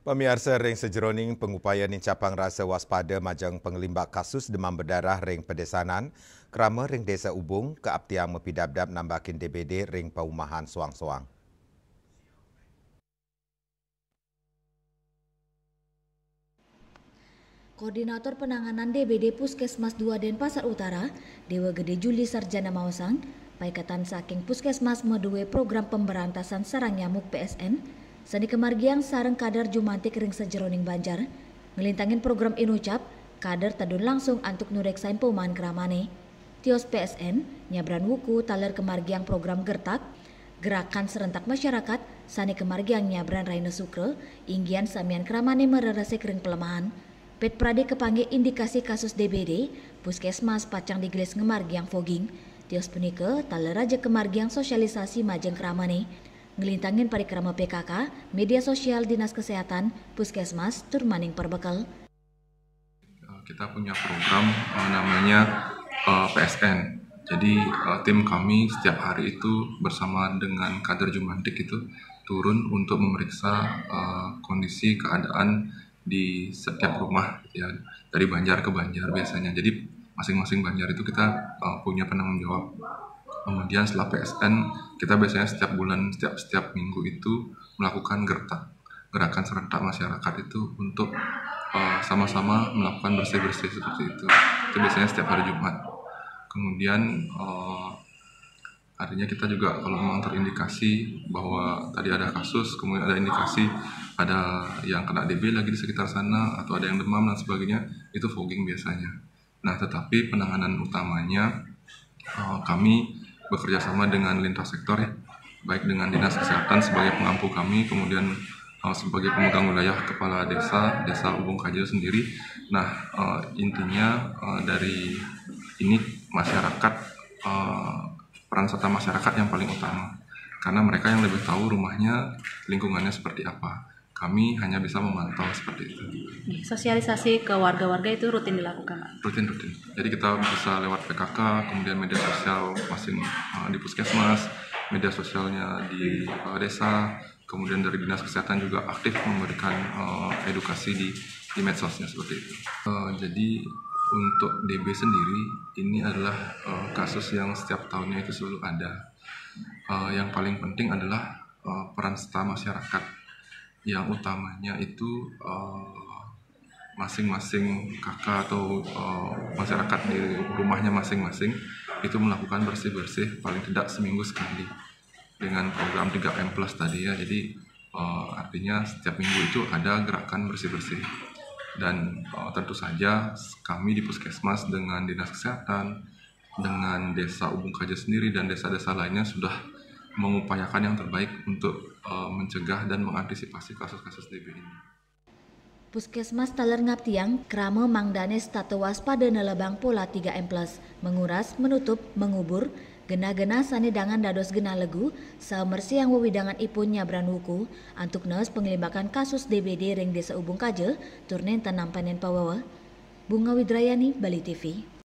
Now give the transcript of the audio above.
Pemirsa ring sejeroning pengupaya ni capang rasa waspada majang pengelimbak kasus demam berdarah ring pedesanan, kerama ring desa Ubung ke aptiang mepidabdab nambakin DBD ring perumahan Soang-Soang. Koordinator Penanganan DBD Puskesmas 2 Denpasar Utara, Dewa Gede Juli Sarjana Mausang, paikatan saking Puskesmas medue program pemberantasan sarang nyamuk PSN, sani kemargiang sareng kader jumantik ring sejeroning Banjar, ngelintangin program inucap, kader tadun langsung antuk nureksain pauman keramane. Tios PSN, nyabran wuku taler kemargiang program gertak, gerakan serentak masyarakat, sani kemargiang nyabran Raina Sukre, inggian samian keramane mererasek ring pelemahan. Pet Prade kepanggil indikasi kasus DBD, Puskesmas pacang digelis ngemargiang fogging, tios punike taler raja kemargiang sosialisasi majeng keramane, ngelintangin parikrama PKK, media sosial Dinas Kesehatan, Puskesmas, turmaning perbekal. Kita punya program namanya PSN. Jadi tim kami setiap hari itu bersama dengan kader Jumantik itu turun untuk memeriksa kondisi keadaan di setiap rumah ya, dari Banjar ke Banjar biasanya. Jadi masing-masing Banjar itu kita punya penanggung jawab. Kemudian setelah PSN kita biasanya setiap bulan, setiap minggu itu melakukan gerakan serentak masyarakat itu untuk sama-sama melakukan bersih-bersih seperti itu. Itu biasanya setiap hari Jumat. Kemudian artinya kita juga kalau memang terindikasi bahwa tadi ada kasus, kemudian ada indikasi ada yang kena DB lagi di sekitar sana atau ada yang demam dan sebagainya, itu fogging biasanya. Nah, tetapi penanganan utamanya kami bekerja sama dengan lintas sektor ya, baik dengan Dinas Kesehatan sebagai pengampu kami, kemudian sebagai pemegang wilayah kepala desa Ubung Kajo sendiri. Nah, intinya dari ini masyarakat, peran serta masyarakat yang paling utama, karena mereka yang lebih tahu rumahnya, lingkungannya seperti apa. Kami hanya bisa memantau seperti itu. Sosialisasi ke warga-warga itu rutin dilakukan? Rutin. Jadi kita bisa lewat PKK, kemudian media sosial masing di Puskesmas, media sosialnya di desa, kemudian dari Dinas Kesehatan juga aktif memberikan edukasi di medsosnya seperti itu. Jadi untuk DB sendiri ini adalah kasus yang setiap tahunnya itu selalu ada. Yang paling penting adalah peran serta masyarakat, yang utamanya itu masing-masing kakak atau masyarakat di rumahnya masing-masing itu melakukan bersih-bersih paling tidak seminggu sekali dengan program 3M+ tadi ya. Jadi artinya setiap minggu itu ada gerakan bersih-bersih. Dan tentu saja kami di Puskesmas dengan Dinas Kesehatan, dengan Desa Ubung Kajo sendiri dan desa-desa lainnya sudah mengupayakan yang terbaik untuk mencegah dan mengantisipasi kasus-kasus DB ini. Puskesmas taler ngaptiang krama mangdanes tato waspada nelebang pola 3M+, menguras, menutup, mengubur, gena-gena sanedangan dados gena legu, samersi yang wewidangan ipun nyabran wuku, antuk nes pengelimbakan kasus DBD ring desa Ubung Kajo, turnen tanam panen pawawa. Bunga Widrayani, Bali TV.